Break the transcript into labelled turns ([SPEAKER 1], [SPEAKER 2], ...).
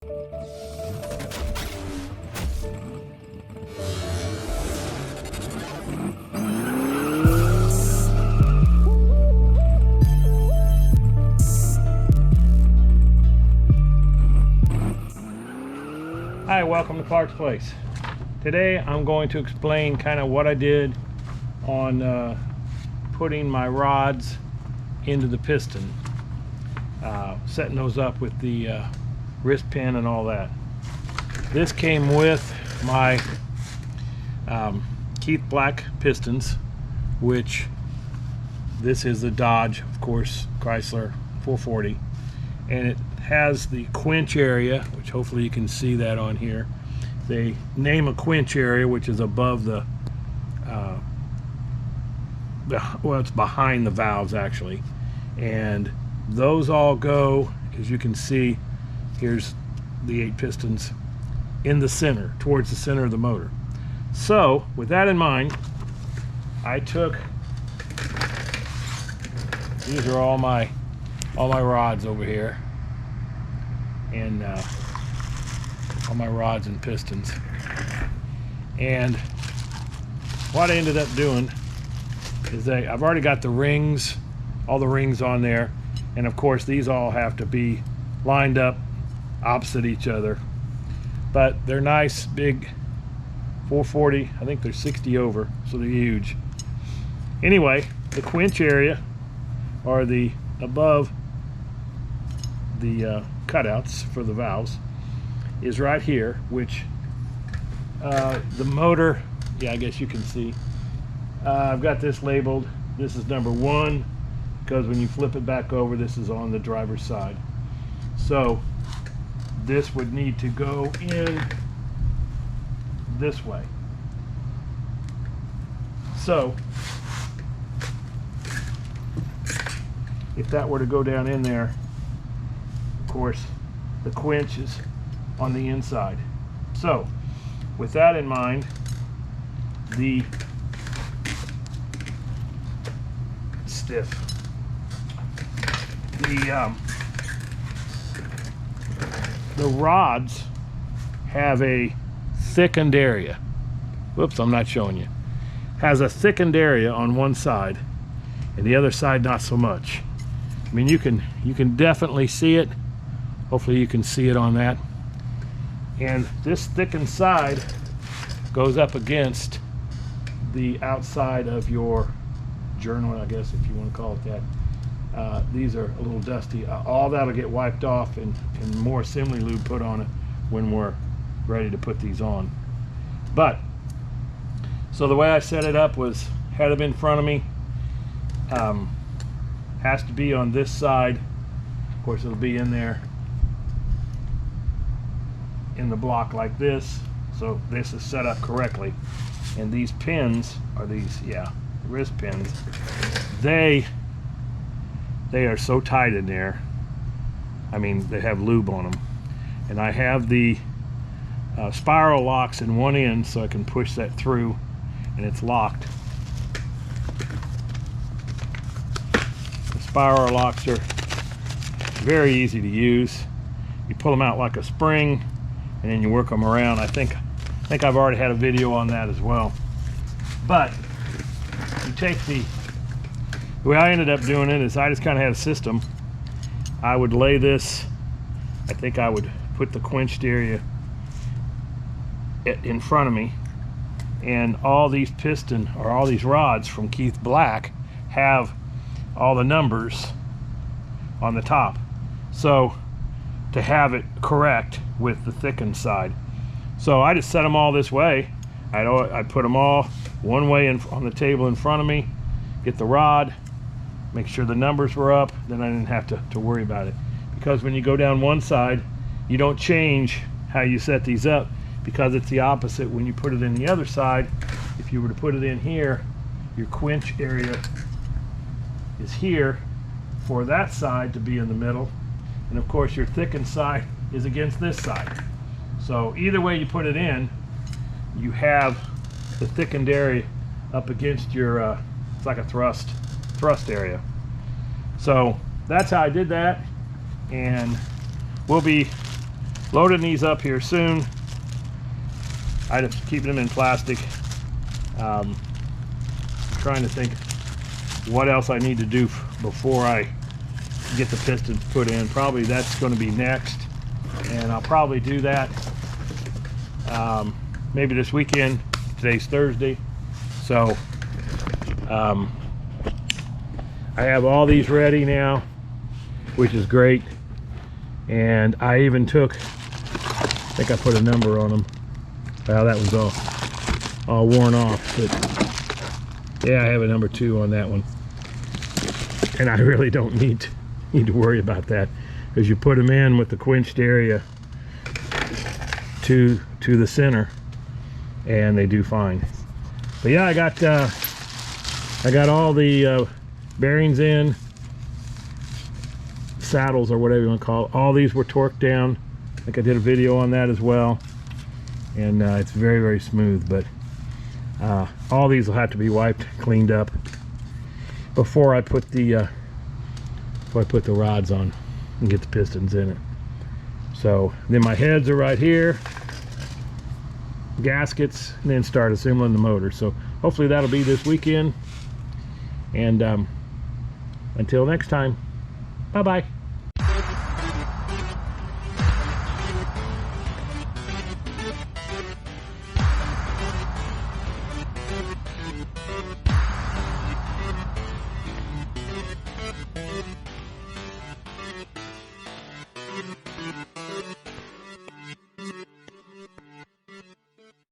[SPEAKER 1] Hi, welcome to Clark's Place. Today I'm going to explain kind of what I did on putting my rods into the piston, setting those up with the wrist pin and all that. This came with my Keith Black pistons, which this is the Dodge, of course, Chrysler 440, and it has the quench area, which hopefully you can see that on here. They name a quench area, which is above the well, it's behind the valves actually, and those all go, as you can see, here's the 8 pistons in the center, towards the center of the motor. So with that in mind, I took, these are all my rods over here, and all my rods and pistons. And what I ended up doing is I've already got the rings, all the rings on there, and of course these all have to be lined up opposite each other, but they're nice big 440. I think they're 60 over, so they're huge. Anyway, the quench area, or the above the cutouts for the valves, is right here, which the motor, yeah, I guess you can see, I've got this labeled. This is number 1, because when you flip it back over, this is on the driver's side. So this would need to go in this way. So if that were to go down in there, of course the quench is on the inside. So with that in mind, the stiff, the rods have a thickened area. Whoops, I'm not showing you. Has a thickened area on one side, and the other side not so much. I mean, you can definitely see it. Hopefully you can see it on that. And this thickened side goes up against the outside of your journal, I guess, if you want to call it that. These are a little dusty. All that'll get wiped off and more assembly lube put on it when we're ready to put these on. But so the way I set it up was, had them in front of me, has to be on this side. Of course it'll be in there in the block like this, so this is set up correctly. And these pins are these, yeah, wrist pins. They are so tight in there. I mean, they have lube on them. And I have the spiral locks in one end, so I can push that through and it's locked. The spiral locks are very easy to use. You pull them out like a spring and then you work them around. I think I've already had a video on that as well. But you take the way I ended up doing it is I just kind of had a system. I would lay this, I think I would put the quenched area in front of me, and all these piston, or all these rods from Keith Black, have all the numbers on the top. So to have it correct with the thickened side. So I just set them all this way. I put them all one way on the table in front of me, get the rod, make sure the numbers were up, then I didn't have to worry about it. Because when you go down one side, you don't change how you set these up, because it's the opposite when you put it in the other side. If you were to put it in here, your quench area is here for that side to be in the middle, and of course your thickened side is against this side. So either way you put it in, you have the thickened area up against your it's like a thrust area. So that's how I did that, and we'll be loading these up here soon. I just keep them in plastic. I'm trying to think what else I need to do before I get the pistons put in. Probably that's going to be next, and I'll probably do that maybe this weekend. Today's Thursday, so I have all these ready now, which is great. And I even took, I think I put a number on them. Well, that was all worn off, but yeah, I have a number 2 on that one. And I really don't need to worry about that, because you put them in with the quenched area to the center, and they do fine. But yeah, I got all the bearings in, saddles or whatever you want to call it. All these were torqued down. I think I did a video on that as well, and it's very, very smooth. But all these will have to be wiped, cleaned up before I put the rods on and get the pistons in it. So then my heads are right here, gaskets, and then start assembling the motor. So hopefully that'll be this weekend, and until next time, bye bye.